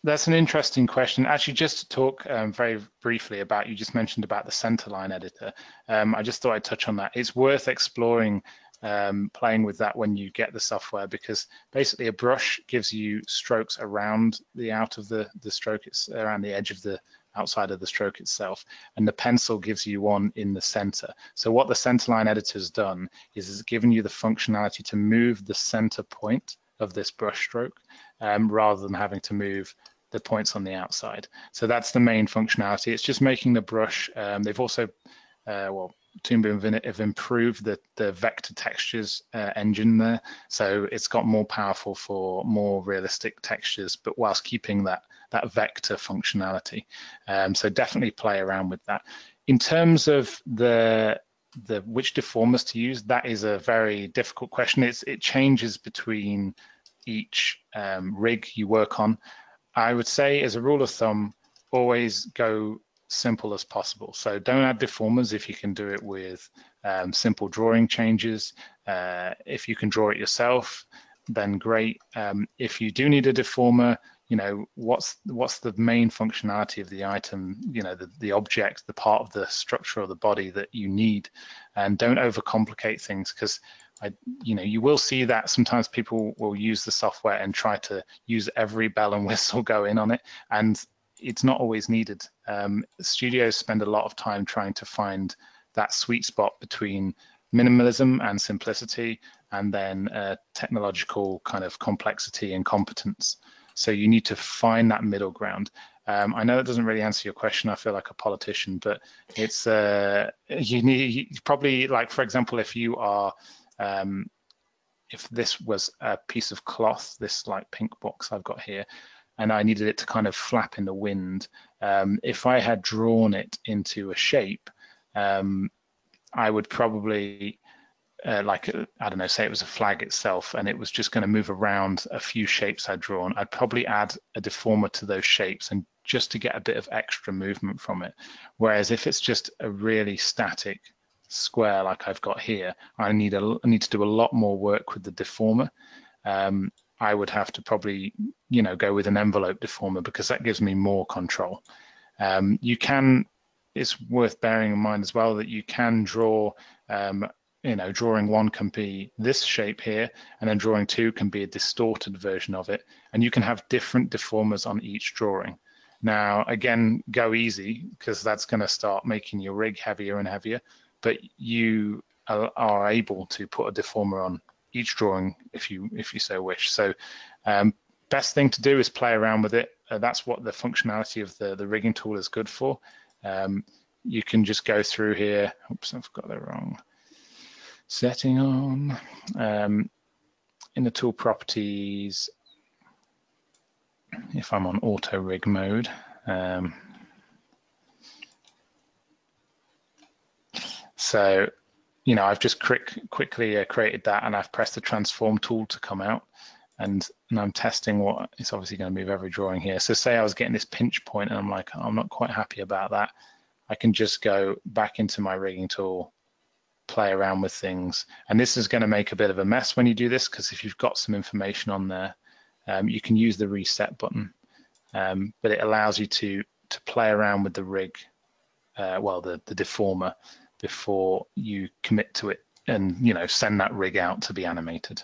that's an interesting question. Actually, just to talk very briefly about, you just mentioned about the centerline editor. I just thought I'd touch on that. It's worth exploring playing with that when you get the software, because basically a brush gives you strokes around the out of the stroke, it's around the edge of the outside of the stroke itself, and the pencil gives you one in the center. So what the centerline editor has done is it's given you the functionality to move the center point of this brush stroke rather than having to move the points on the outside. So that's the main functionality. It's just making the brush. They've also, Toon Boom have improved the vector textures engine there, so it's got more powerful for more realistic textures, but whilst keeping that vector functionality. So definitely play around with that. In terms of the which deformers to use, that is a very difficult question. It changes between each rig you work on. I would say, as a rule of thumb, always go simple as possible. So don't add deformers if you can do it with simple drawing changes. If you can draw it yourself, then great. If you do need a deformer, you know, what's the main functionality of the item, you know, the object, the part of the structure of the body that you need, and don't overcomplicate things, because you will see that sometimes people will use the software and try to use every bell and whistle going on it, and it's not always needed. Studios spend a lot of time trying to find that sweet spot between minimalism and simplicity, and then technological kind of complexity and competence. So you need to find that middle ground. I know it doesn't really answer your question. I feel like a politician, but it's you probably, like, for example, if you are if this was a piece of cloth, this like pink box I've got here, and I needed it to kind of flap in the wind, if I had drawn it into a shape, I would probably I don't know, say it was a flag itself and it was just going to move around a few shapes I'd drawn, I'd probably add a deformer to those shapes, and just to get a bit of extra movement from it. Whereas if it's just a really static square like I've got here, I need to do a lot more work with the deformer. I would have to probably, go with an envelope deformer, because that gives me more control. It's worth bearing in mind as well that you can draw, drawing one can be this shape here, and then drawing two can be a distorted version of it, and you can have different deformers on each drawing. Now, again, go easy, because that's going to start making your rig heavier and heavier, but you are able to put a deformer on each drawing if you so wish. So best thing to do is play around with it. That's what the functionality of the rigging tool is good for. you can just go through here. Oops, I've got the wrong setting on. In the tool properties, if I'm on auto rig mode, so I've just quickly created that, and I've pressed the transform tool to come out, and I'm testing what it's obviously going to move every drawing here. So say I was getting this pinch point and I'm like, oh, I'm not quite happy about that. I can just go back into my rigging tool, play around with things, and this is going to make a bit of a mess when you do this, because if you've got some information on there, you can use the reset button, but it allows you to play around with the rig, the deformer, before you commit to it and send that rig out to be animated.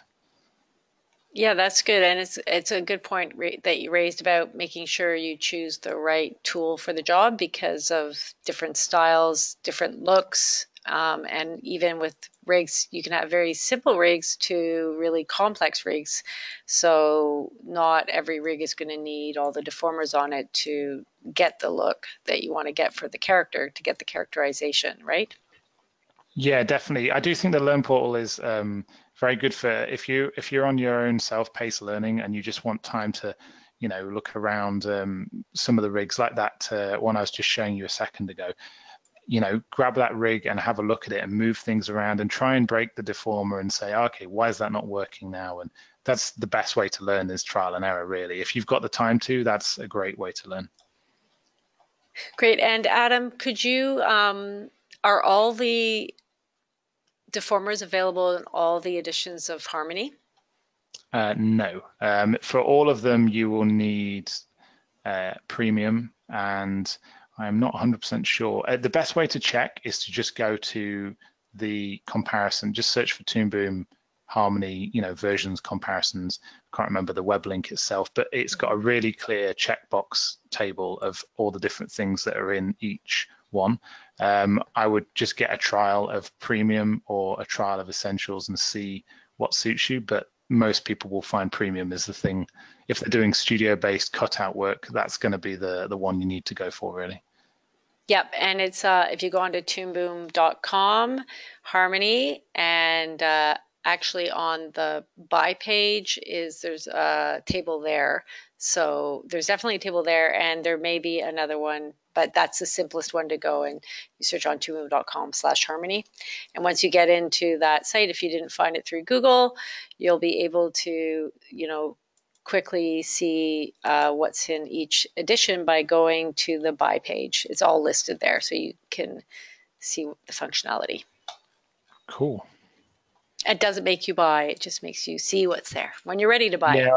Yeah, that's good. And it's a good point that you raised about making sure you choose the right tool for the job because of different styles, different looks. And even with rigs, you can have very simple rigs to really complex rigs. So not every rig is going to need all the deformers on it to get the look that you want to get for the character, to get the characterization, right? Yeah, definitely. I do think the Learn portal is very good for if you're on your own self-paced learning and you just want time to, look around some of the rigs like that one I was just showing you a second ago. Grab that rig and have a look at it and move things around and try and break the deformer and say, okay, why is that not working now? And that's the best way to learn, is trial and error, really. If you've got the time to, that's a great way to learn. Great. And Adam, could you, are all the Deformers available in all the editions of Harmony? No. For all of them, you will need premium, and I'm not 100% sure. The best way to check is to just go to the comparison, just search for Toon Boom Harmony, versions comparisons. I can't remember the web link itself, but it's got a really clear checkbox table of all the different things that are in each one. I would just get a trial of premium or a trial of essentials and see what suits you, but most people will find premium is the thing. If they're doing studio-based cutout work, that's going to be the one you need to go for, really. Yep, and it's if you go onto toonboom.com, Harmony, and actually on the buy page there's a table there. So there's definitely a table there, and there may be another one, but that's the simplest one to go, and you search on toonboom.com/harmony. And once you get into that site, if you didn't find it through Google, you'll be able to, quickly see what's in each edition by going to the buy page. It's all listed there, so you can see the functionality. Cool. It doesn't make you buy, it just makes you see what's there when you're ready to buy. Yeah,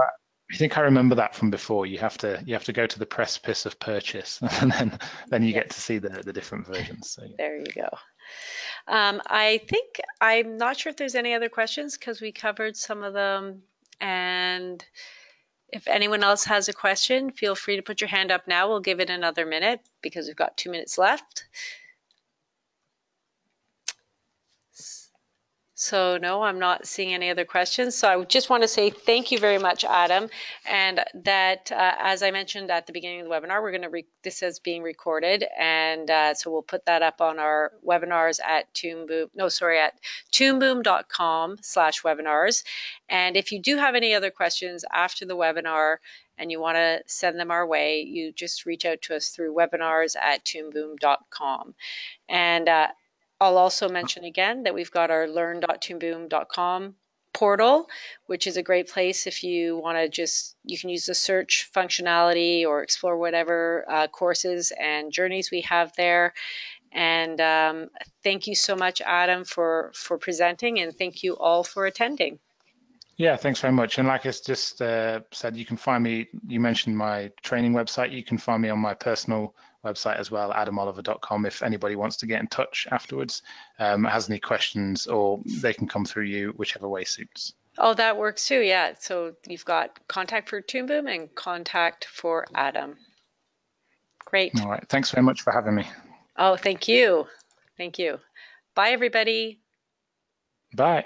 I think I remember that from before. You have to go to the precipice of purchase, and then you get to see the different versions. So, yeah. There you go. I think I'm not sure if there's any other questions because we covered some of them. And if anyone else has a question, feel free to put your hand up now. We'll give it another minute because we've got 2 minutes left. So no, I'm not seeing any other questions. So I just want to say thank you very much, Adam. And that, as I mentioned at the beginning of the webinar, we're going to, this is being recorded. And so we'll put that up on our webinars at toonboom.com/webinars. And if you do have any other questions after the webinar and you want to send them our way, you just reach out to us through webinars@toonboom.com. And I'll also mention again that we've got our learn.toonboom.com portal, which is a great place if you want to you can use the search functionality or explore whatever courses and journeys we have there. And thank you so much, Adam, for presenting, and thank you all for attending. Yeah, thanks very much. And like I just said, you can find me, you mentioned my training website, you can find me on my personal website as well, adamoliver.com, if anybody wants to get in touch afterwards, has any questions, or they can come through you, whichever way suits. Oh, that works too, yeah. So you've got contact for Toon Boom and contact for Adam. Great. All right, thanks very much for having me. Oh, thank you. Thank you. Bye, everybody. Bye.